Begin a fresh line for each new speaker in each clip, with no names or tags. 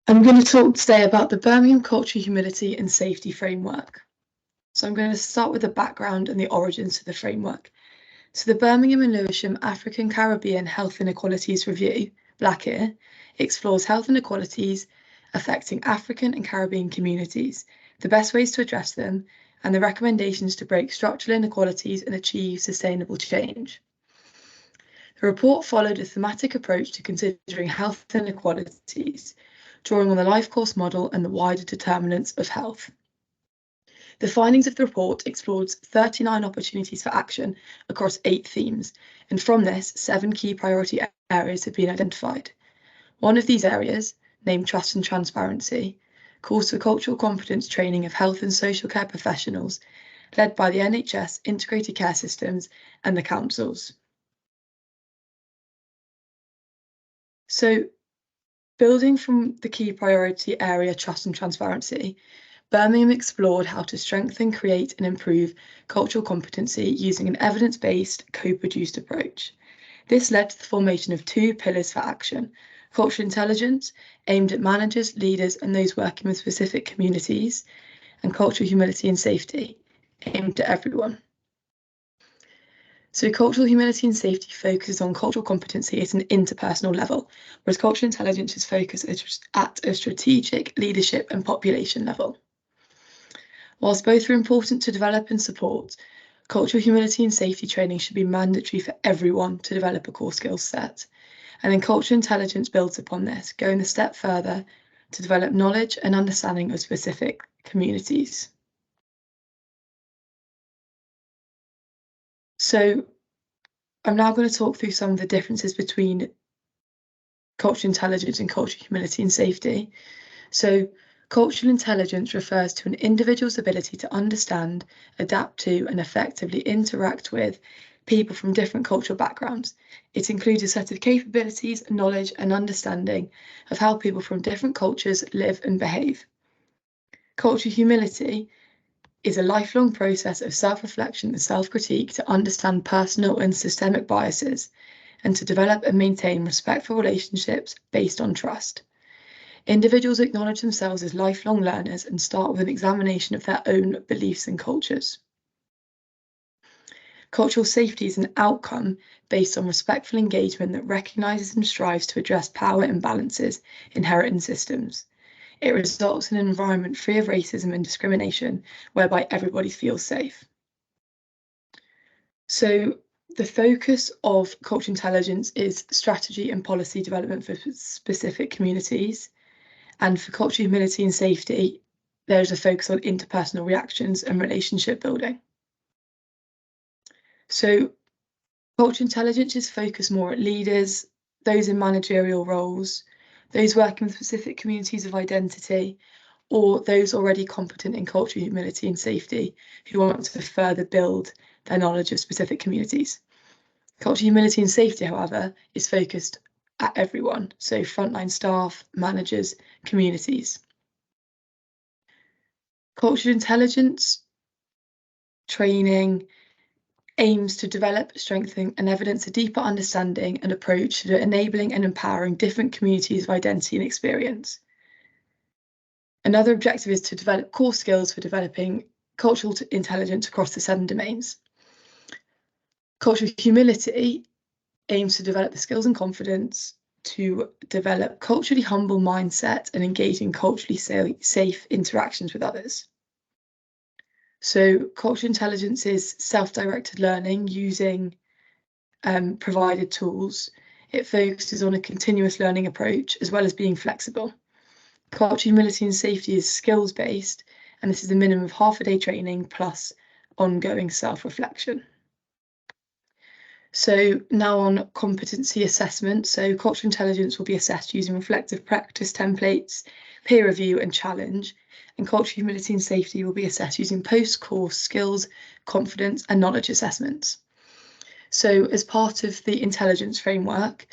I'm going to talk today about the Birmingham Cultural Humility and Safety Framework. So I'm going to start with the background and the origins of the framework. So the Birmingham and Lewisham African Caribbean Health Inequalities Review, BLACIR, explores health inequalities affecting African and Caribbean communities, the best ways to address them, and the recommendations to break structural inequalities and achieve sustainable change. The report followed a thematic approach to considering health inequalities, drawing on the life course model and the wider determinants of health. The findings of the report explored 39 opportunities for action across 8 themes, and from this, 7 key priority areas have been identified. One of these areas, named Trust and Transparency, calls for cultural competence training of health and social care professionals, led by the NHS integrated care systems and the councils. So, building from the key priority area, trust and transparency, Birmingham explored how to strengthen, create and improve cultural competency using an evidence-based, co-produced approach. This led to the formation of 2 pillars for action: cultural intelligence, aimed at managers, leaders and those working with specific communities, and cultural humility and safety, aimed at everyone. So cultural humility and safety focuses on cultural competency at an interpersonal level, whereas cultural intelligence is focused at a strategic, leadership and population level. Whilst both are important to develop and support, cultural humility and safety training should be mandatory for everyone to develop a core skill set. And then cultural intelligence builds upon this, going a step further to develop knowledge and understanding of specific communities. So I'm now going to talk through some of the differences between cultural intelligence and cultural humility and safety. So cultural intelligence refers to an individual's ability to understand, adapt to and effectively interact with people from different cultural backgrounds. It includes a set of capabilities, knowledge and understanding of how people from different cultures live and behave. Cultural humility is a lifelong process of self-reflection and self-critique to understand personal and systemic biases and to develop and maintain respectful relationships based on trust. Individuals acknowledge themselves as lifelong learners and start with an examination of their own beliefs and cultures. Cultural safety is an outcome based on respectful engagement that recognises and strives to address power imbalances inherent in systems. It results in an environment free of racism and discrimination, whereby everybody feels safe. So the focus of cultural intelligence is strategy and policy development for specific communities. And for cultural humility and safety, there's a focus on interpersonal reactions and relationship building. So cultural intelligence is focused more at leaders, those in managerial roles, those working with specific communities of identity, or those already competent in cultural humility and safety who want to further build their knowledge of specific communities. Cultural humility and safety, however, is focused at everyone, so frontline staff, managers, communities. Cultural intelligence training aims to develop, strengthen and evidence a deeper understanding and approach to enabling and empowering different communities of identity and experience. Another objective is to develop core skills for developing cultural intelligence across the 7 domains. Cultural humility aims to develop the skills and confidence to develop culturally humble mindset and engage in culturally safe interactions with others. So cultural intelligence is self-directed learning using provided tools. It focuses on a continuous learning approach as well as being flexible. Cultural humility and safety is skills-based, and this is a minimum of half-a-day training plus ongoing self-reflection. So now on competency assessment. So cultural intelligence will be assessed using reflective practice templates, peer review and challenge. And cultural humility and safety will be assessed using post-course skills, confidence and knowledge assessments. So as part of the intelligence framework,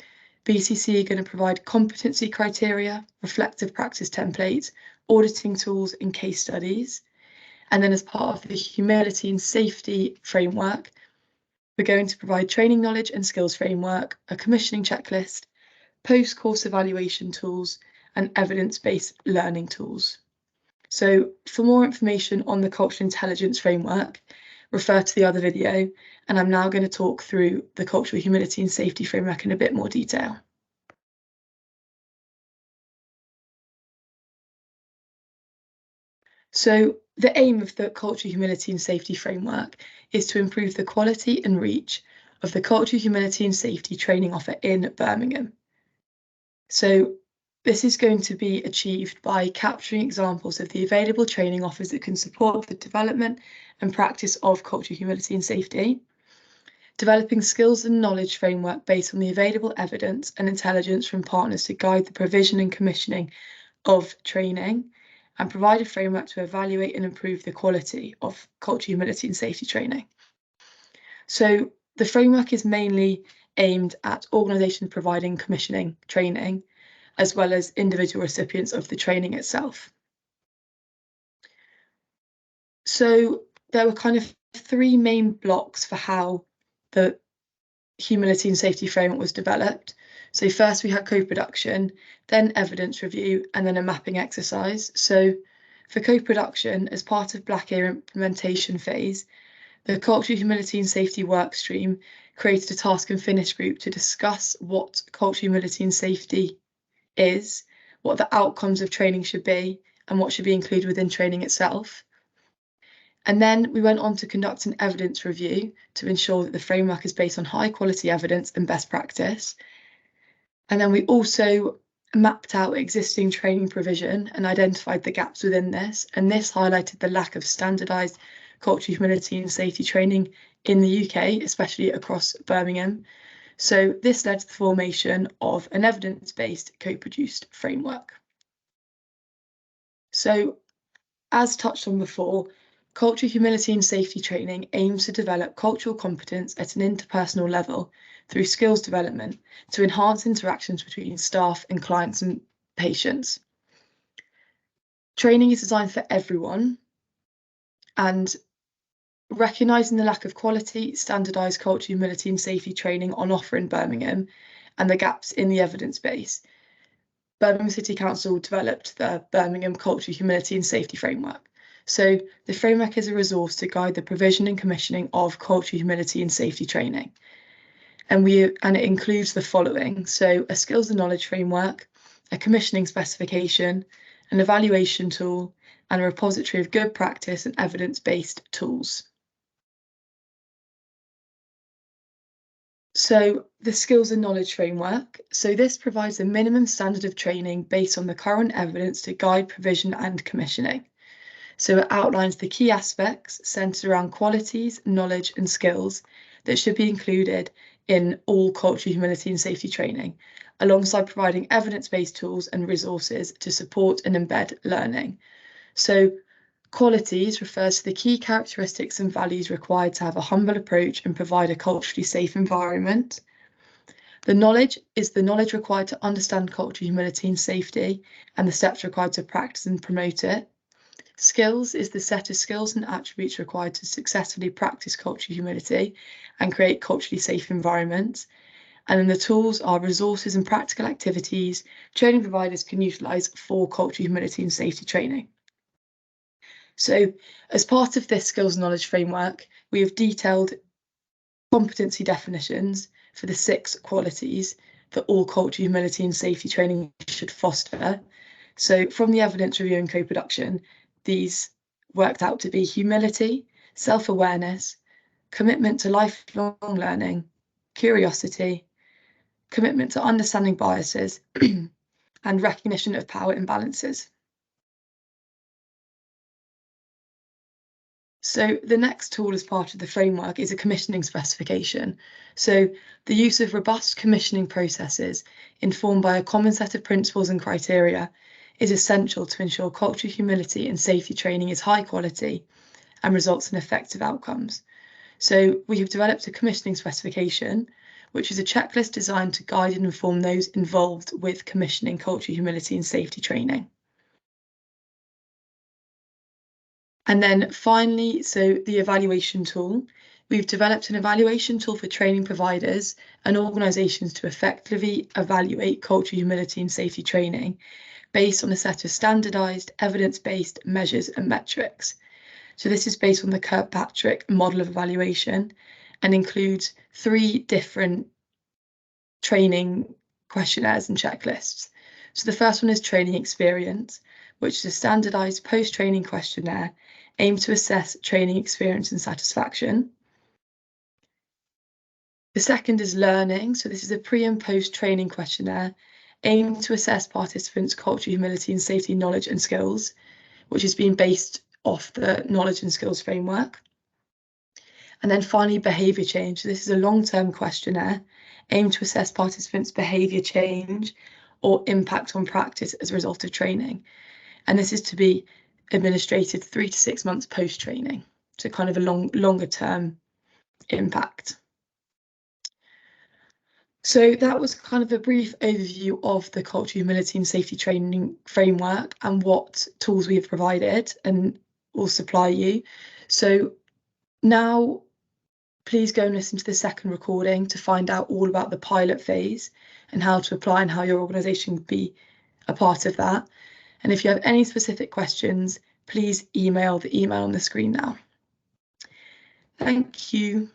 BCC are going to provide competency criteria, reflective practice templates, auditing tools and case studies. And then as part of the humility and safety framework, we're going to provide training knowledge and skills framework, a commissioning checklist, post-course evaluation tools, and evidence-based learning tools. So for more information on the cultural intelligence framework, refer to the other video, and I'm now going to talk through the cultural humility and safety framework in a bit more detail. So the aim of the cultural humility and safety framework is to improve the quality and reach of the cultural humility and safety training offer in Birmingham. So this is going to be achieved by capturing examples of the available training offers that can support the development and practice of cultural humility and safety, developing skills and knowledge framework based on the available evidence and intelligence from partners to guide the provision and commissioning of training, and provide a framework to evaluate and improve the quality of cultural humility and safety training. So the framework is mainly aimed at organisations providing commissioning training, as well as individual recipients of the training itself. So there were kind of three main blocks for how the humility and safety framework was developed. So first we had co-production, then evidence review, and then a mapping exercise. So for co-production, as part of Black Year implementation phase, the Cultural Humility and Safety Workstream created a task and finish group to discuss what cultural humility and safety is, what the outcomes of training should be, and what should be included within training itself. And then we went on to conduct an evidence review to ensure that the framework is based on high quality evidence and best practice. And then we also mapped out existing training provision and identified the gaps within this. And this highlighted the lack of standardised cultural humility and safety training in the UK, especially across Birmingham. So this led to the formation of an evidence-based co-produced framework. So as touched on before, cultural humility and safety training aims to develop cultural competence at an interpersonal level through skills development to enhance interactions between staff and clients and patients. Training is designed for everyone, and recognising the lack of quality, standardised cultural humility and safety training on offer in Birmingham and the gaps in the evidence base, Birmingham City Council developed the Birmingham Cultural Humility and Safety Framework. So the framework is a resource to guide the provision and commissioning of cultural humility and safety training. And it includes the following: so a skills and knowledge framework, a commissioning specification, an evaluation tool, and a repository of good practice and evidence-based tools. So the skills and knowledge framework. So this provides a minimum standard of training based on the current evidence to guide provision and commissioning. So it outlines the key aspects centred around qualities, knowledge and skills that should be included in all cultural humility and safety training, alongside providing evidence-based tools and resources to support and embed learning. So qualities refers to the key characteristics and values required to have a humble approach and provide a culturally safe environment. The knowledge is the knowledge required to understand cultural humility and safety and the steps required to practice and promote it. Skills is the set of skills and attributes required to successfully practice cultural humility and create culturally safe environments. And then the tools are resources and practical activities training providers can utilise for cultural humility and safety training. So as part of this skills and knowledge framework, we have detailed competency definitions for the 6 qualities that all cultural humility and safety training should foster. So from the evidence review and co-production, these worked out to be humility, self-awareness, commitment to lifelong learning, curiosity, commitment to understanding biases, and recognition of power imbalances. So the next tool as part of the framework is a commissioning specification. So the use of robust commissioning processes informed by a common set of principles and criteria is essential to ensure cultural humility and safety training is high quality and results in effective outcomes. So we have developed a commissioning specification, which is a checklist designed to guide and inform those involved with commissioning cultural humility and safety training. And then finally, so the evaluation tool. We've developed an evaluation tool for training providers and organisations to effectively evaluate cultural humility and safety training based on a set of standardised, evidence-based measures and metrics. So this is based on the Kirkpatrick model of evaluation and includes 3 different training questionnaires and checklists. So the first one is training experience, which is a standardised post-training questionnaire aimed to assess training experience and satisfaction. The second is learning. So this is a pre and post training questionnaire aimed to assess participants' culture, humility and safety knowledge and skills, which is being based off the knowledge and skills framework. And then finally, behaviour change. So this is a long-term questionnaire aimed to assess participants' behaviour change or impact on practice as a result of training. And this is to be administered 3 to 6 months post-training. So kind of a longer term impact. So that was kind of a brief overview of the culture, humility and safety training framework and what tools we have provided and will supply you. So now please go and listen to the second recording to find out all about the pilot phase and how to apply and how your organisation can be a part of that. And if you have any specific questions, please email the email on the screen now. Thank you.